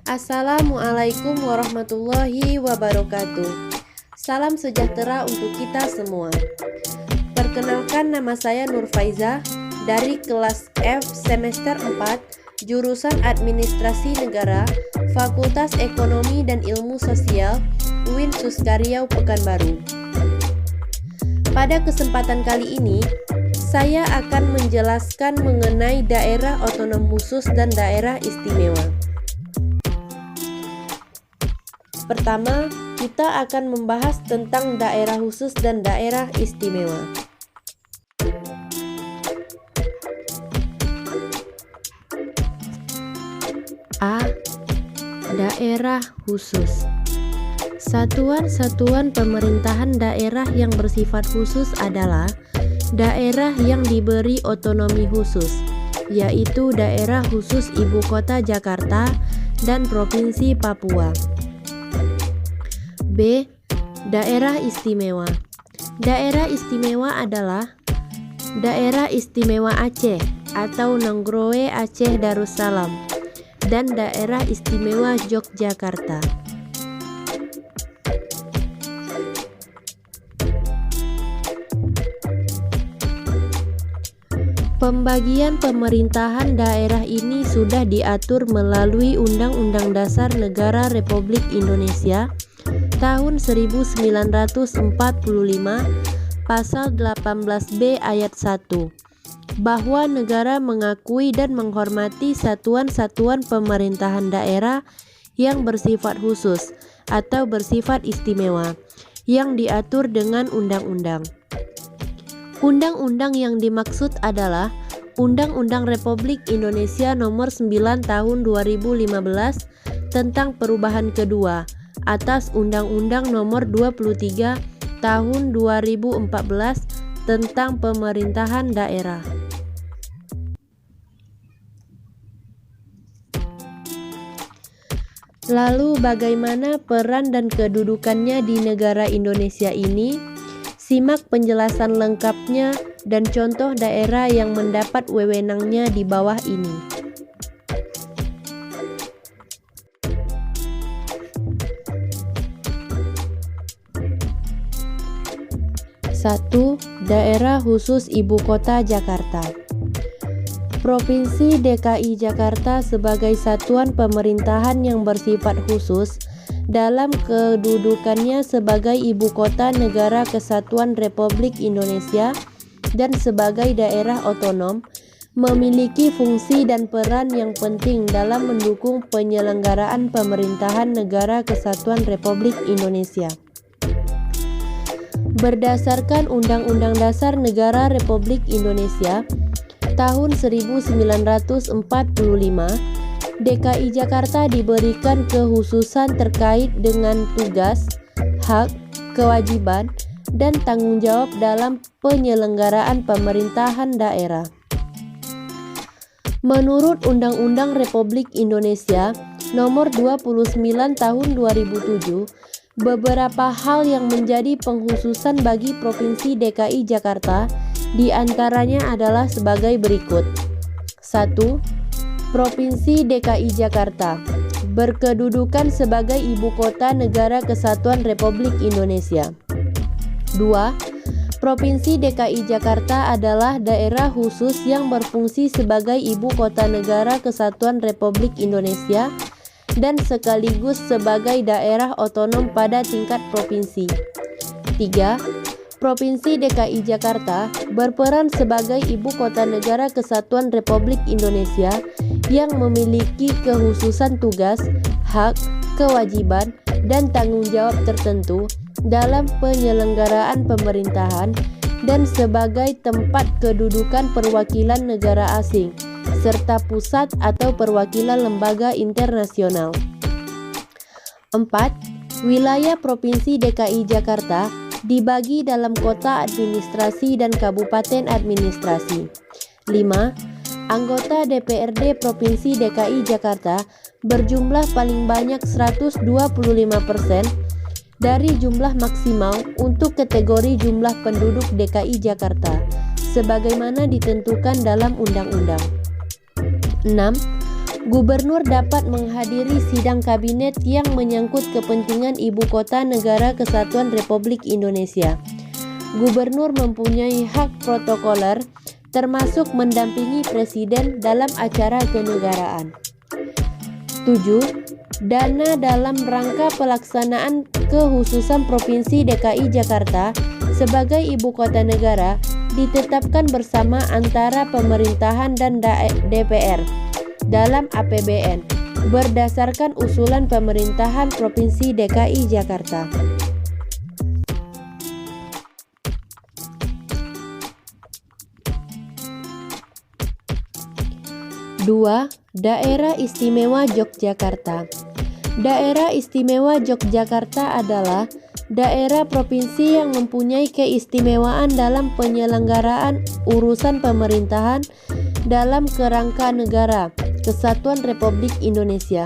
Assalamualaikum warahmatullahi wabarakatuh. Salam sejahtera untuk kita semua. Perkenalkan, nama saya Nur Faiza dari kelas F semester 4, jurusan Administrasi Negara, Fakultas Ekonomi dan Ilmu Sosial, UIN Suskaryau Pekanbaru. Pada kesempatan kali ini, saya akan menjelaskan mengenai daerah otonom khusus dan daerah istimewa. Pertama, kita akan membahas tentang daerah khusus dan daerah istimewa. A. Daerah khusus. Satuan-satuan pemerintahan daerah yang bersifat khusus adalah daerah yang diberi otonomi khusus, yaitu daerah khusus Ibu Kota Jakarta dan Provinsi Papua. B. Daerah istimewa. Daerah istimewa adalah Daerah Istimewa Aceh atau Nonggrowe Aceh Darussalam dan Daerah Istimewa Yogyakarta. Pembagian pemerintahan daerah ini sudah diatur melalui Undang-Undang Dasar Negara Republik Indonesia tahun 1945 pasal 18B ayat 1, bahwa negara mengakui dan menghormati satuan-satuan pemerintahan daerah yang bersifat khusus atau bersifat istimewa yang diatur dengan undang-undang. Undang-undang yang dimaksud adalah Undang-Undang Republik Indonesia Nomor 9 Tahun 2015 tentang perubahan kedua atas Undang-Undang Nomor 23 Tahun 2014 tentang pemerintahan daerah. Lalu bagaimana peran dan kedudukannya di negara Indonesia ini? Simak penjelasan lengkapnya dan contoh daerah yang mendapat wewenangnya di bawah ini. 1. Daerah khusus Ibu Kota Jakarta. Provinsi DKI Jakarta sebagai satuan pemerintahan yang bersifat khusus dalam kedudukannya sebagai Ibu Kota Negara Kesatuan Republik Indonesia dan sebagai daerah otonom, memiliki fungsi dan peran yang penting dalam mendukung penyelenggaraan pemerintahan Negara Kesatuan Republik Indonesia. Berdasarkan Undang-Undang Dasar Negara Republik Indonesia tahun 1945, DKI Jakarta diberikan kekhususan terkait dengan tugas, hak, kewajiban, dan tanggung jawab dalam penyelenggaraan pemerintahan daerah. Menurut Undang-Undang Republik Indonesia Nomor 29 Tahun 2007, beberapa hal yang menjadi pengkhususan bagi Provinsi DKI Jakarta diantaranya adalah sebagai berikut. 1. Provinsi DKI Jakarta berkedudukan sebagai Ibu Kota Negara Kesatuan Republik Indonesia. 2. Provinsi DKI Jakarta adalah daerah khusus yang berfungsi sebagai Ibu Kota Negara Kesatuan Republik Indonesia dan sekaligus sebagai daerah otonom pada tingkat provinsi. 3. Provinsi DKI Jakarta berperan sebagai Ibu Kota Negara Kesatuan Republik Indonesia yang memiliki kekhususan tugas, hak, kewajiban, dan tanggung jawab tertentu dalam penyelenggaraan pemerintahan dan sebagai tempat kedudukan perwakilan negara asing serta pusat atau perwakilan lembaga internasional. 4. Wilayah Provinsi DKI Jakarta dibagi dalam kota administrasi dan kabupaten administrasi. 5. Anggota DPRD Provinsi DKI Jakarta berjumlah paling banyak 125% dari jumlah maksimal untuk kategori jumlah penduduk DKI Jakarta sebagaimana ditentukan dalam undang-undang. 6. Gubernur dapat menghadiri sidang kabinet yang menyangkut kepentingan Ibu Kota Negara Kesatuan Republik Indonesia. Gubernur mempunyai hak protokoler, termasuk mendampingi Presiden dalam acara kenegaraan. 7. Dana dalam rangka pelaksanaan kekhususan Provinsi DKI Jakarta sebagai Ibu Kota Negara ditetapkan bersama antara pemerintahan dan DPR dalam APBN berdasarkan usulan pemerintahan Provinsi DKI Jakarta. Dua, Daerah Istimewa Yogyakarta. Daerah Istimewa Yogyakarta adalah daerah provinsi yang mempunyai keistimewaan dalam penyelenggaraan urusan pemerintahan dalam kerangka negara Kesatuan Republik Indonesia.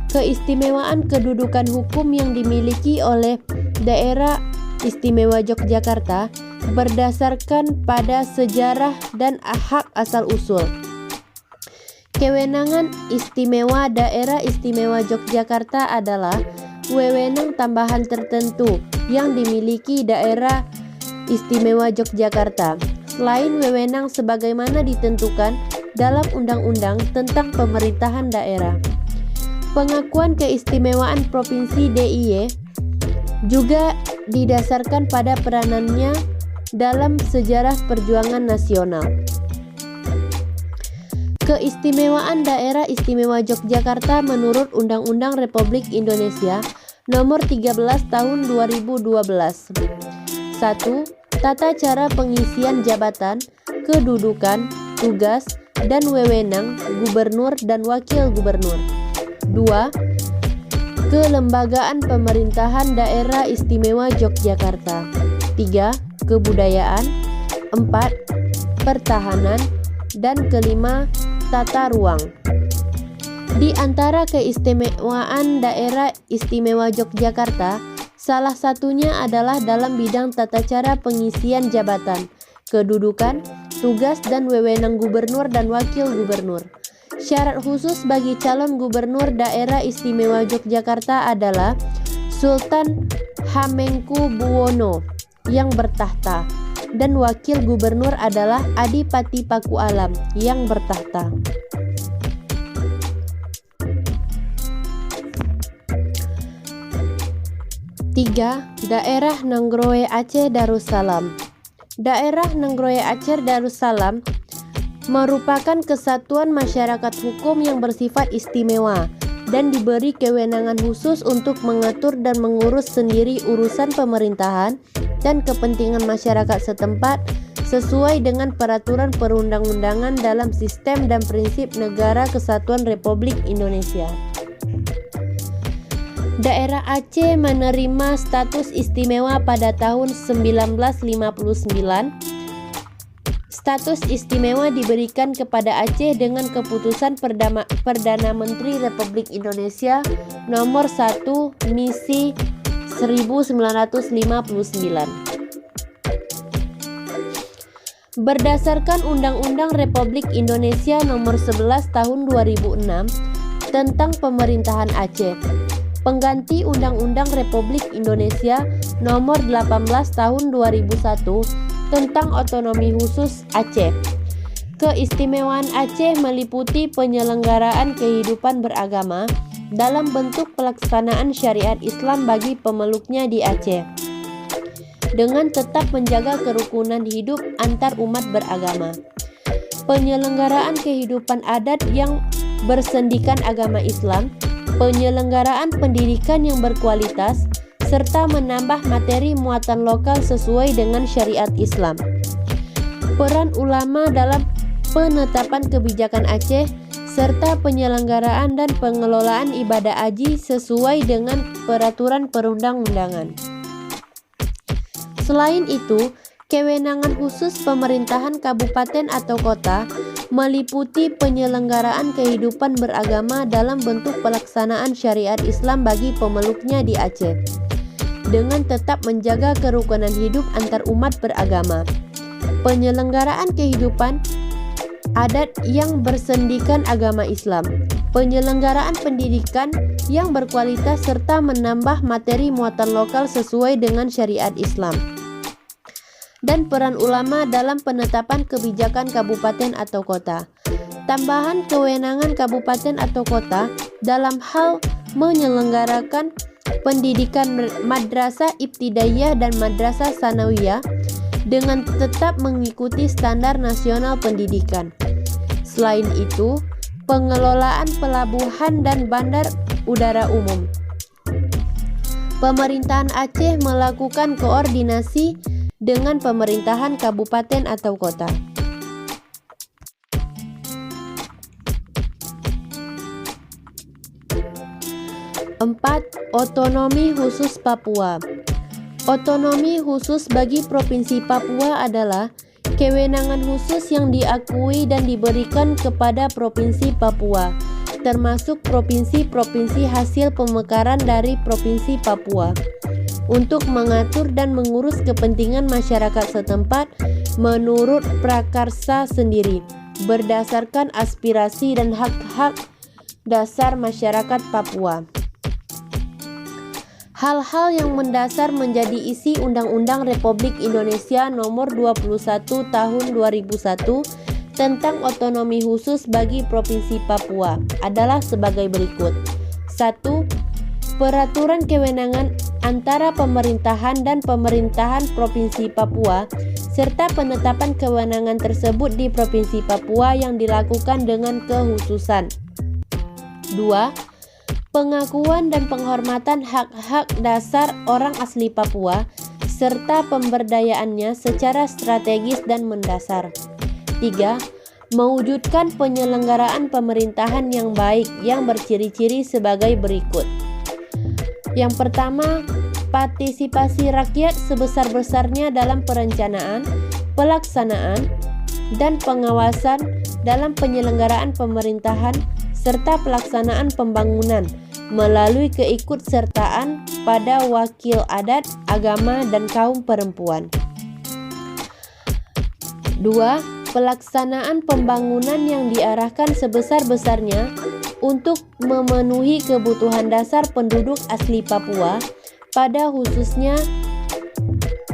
Keistimewaan kedudukan hukum yang dimiliki oleh Daerah Istimewa Yogyakarta berdasarkan pada sejarah dan hak asal-usul. Kewenangan istimewa Daerah Istimewa Yogyakarta adalah wewenang tambahan tertentu yang dimiliki Daerah Istimewa Yogyakarta, selain wewenang sebagaimana ditentukan dalam Undang-Undang tentang Pemerintahan Daerah. Pengakuan keistimewaan Provinsi DIY juga didasarkan pada peranannya dalam sejarah perjuangan nasional. Keistimewaan Daerah Istimewa Yogyakarta menurut Undang-Undang Republik Indonesia Nomor 13 Tahun 2012. 1. Tata cara pengisian jabatan, kedudukan, tugas, dan wewenang Gubernur dan Wakil Gubernur. 2. Kelembagaan pemerintahan Daerah Istimewa Yogyakarta. 3. Kebudayaan. 4. Pertahanan. Dan kelima, tata ruang. Di antara keistimewaan Daerah Istimewa Yogyakarta, salah satunya adalah dalam bidang tata cara pengisian jabatan, kedudukan, tugas, dan wewenang gubernur dan wakil gubernur. Syarat khusus bagi calon gubernur Daerah Istimewa Yogyakarta adalah Sultan Hamengkubuwono yang bertahta, dan wakil gubernur adalah Adipati Pakualam yang bertahta. Tiga, Daerah Nanggroe Aceh Darussalam. Daerah Nanggroe Aceh Darussalam merupakan kesatuan masyarakat hukum yang bersifat istimewa dan diberi kewenangan khusus untuk mengatur dan mengurus sendiri urusan pemerintahan dan kepentingan masyarakat setempat sesuai dengan peraturan perundang-undangan dalam sistem dan prinsip Negara Kesatuan Republik Indonesia. Daerah Aceh menerima status istimewa pada tahun 1959. Status istimewa diberikan kepada Aceh dengan keputusan Perdana Menteri Republik Indonesia Nomor 1 Misi 1959. Berdasarkan Undang-Undang Republik Indonesia Nomor 11 Tahun 2006 tentang Pemerintahan Aceh, pengganti Undang-Undang Republik Indonesia Nomor 18 Tahun 2001 tentang Otonomi Khusus Aceh. Keistimewaan Aceh meliputi penyelenggaraan kehidupan beragama dalam bentuk pelaksanaan syariat Islam bagi pemeluknya di Aceh, dengan tetap menjaga kerukunan hidup antar umat beragama. Penyelenggaraan kehidupan adat yang bersendikan agama Islam, penyelenggaraan pendidikan yang berkualitas, serta menambah materi muatan lokal sesuai dengan syariat Islam. Peran ulama dalam penetapan kebijakan Aceh serta penyelenggaraan dan pengelolaan ibadah haji sesuai dengan peraturan perundang-undangan. Selain itu, kewenangan khusus pemerintahan kabupaten atau kota meliputi penyelenggaraan kehidupan beragama dalam bentuk pelaksanaan syariat Islam bagi pemeluknya di Aceh, dengan tetap menjaga kerukunan hidup antar umat beragama. Penyelenggaraan kehidupan adat yang bersendikan agama Islam, penyelenggaraan pendidikan yang berkualitas serta menambah materi muatan lokal sesuai dengan syariat Islam, dan peran ulama dalam penetapan kebijakan kabupaten atau kota. Tambahan kewenangan kabupaten atau kota dalam hal menyelenggarakan pendidikan madrasah ibtidaiyah dan madrasah sanawiyah dengan tetap mengikuti standar nasional pendidikan. Selain itu, pengelolaan pelabuhan dan bandar udara umum. Pemerintahan Aceh melakukan koordinasi dengan pemerintahan kabupaten atau kota. 4. Otonomi khusus Papua. Otonomi khusus bagi Provinsi Papua adalah kewenangan khusus yang diakui dan diberikan kepada Provinsi Papua, termasuk provinsi-provinsi hasil pemekaran dari Provinsi Papua, untuk mengatur dan mengurus kepentingan masyarakat setempat menurut prakarsa sendiri, berdasarkan aspirasi dan hak-hak dasar masyarakat Papua. Hal-hal yang mendasar menjadi isi Undang-Undang Republik Indonesia Nomor 21 Tahun 2001 tentang otonomi khusus bagi Provinsi Papua adalah sebagai berikut. 1. Peraturan kewenangan antara pemerintahan dan pemerintahan Provinsi Papua serta penetapan kewenangan tersebut di Provinsi Papua yang dilakukan dengan kekhususan. 2. Pengakuan dan penghormatan hak-hak dasar orang asli Papua serta pemberdayaannya secara strategis dan mendasar. 3. Mewujudkan penyelenggaraan pemerintahan yang baik yang berciri-ciri sebagai berikut. Yang pertama, partisipasi rakyat sebesar-besarnya dalam perencanaan, pelaksanaan, dan pengawasan dalam penyelenggaraan pemerintahan serta pelaksanaan pembangunan melalui keikutsertaan pada wakil adat, agama, dan kaum perempuan. 2. Pelaksanaan pembangunan yang diarahkan sebesar-besarnya untuk memenuhi kebutuhan dasar penduduk asli Papua pada khususnya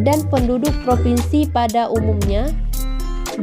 dan penduduk provinsi pada umumnya,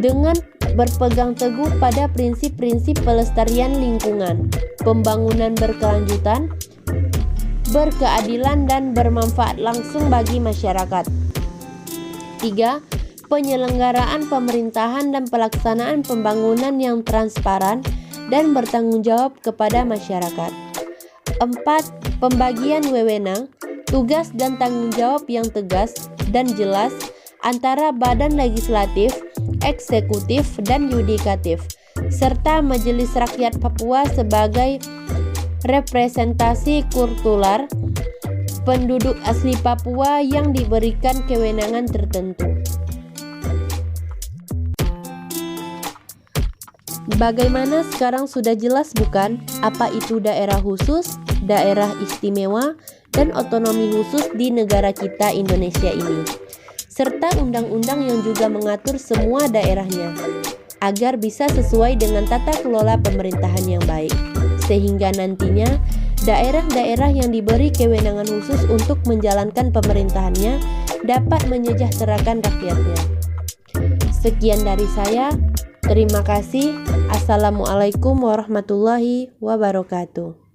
dengan berpegang teguh pada prinsip-prinsip pelestarian lingkungan, pembangunan berkelanjutan, berkeadilan, dan bermanfaat langsung bagi masyarakat. 3. Penyelenggaraan pemerintahan dan pelaksanaan pembangunan yang transparan dan bertanggung jawab kepada masyarakat. 4. Pembagian wewenang, tugas dan tanggung jawab yang tegas dan jelas antara badan legislatif, eksekutif, dan yudikatif, serta Majelis Rakyat Papua sebagai representasi kultural penduduk asli Papua yang diberikan kewenangan tertentu. Bagaimana sekarang sudah jelas bukan apa itu daerah khusus, daerah istimewa, dan otonomi khusus di negara kita Indonesia ini, serta undang-undang yang juga mengatur semua daerahnya, agar bisa sesuai dengan tata kelola pemerintahan yang baik, sehingga nantinya daerah-daerah yang diberi kewenangan khusus untuk menjalankan pemerintahannya dapat menyejahterakan rakyatnya. Sekian dari saya, terima kasih. Assalamualaikum warahmatullahi wabarakatuh.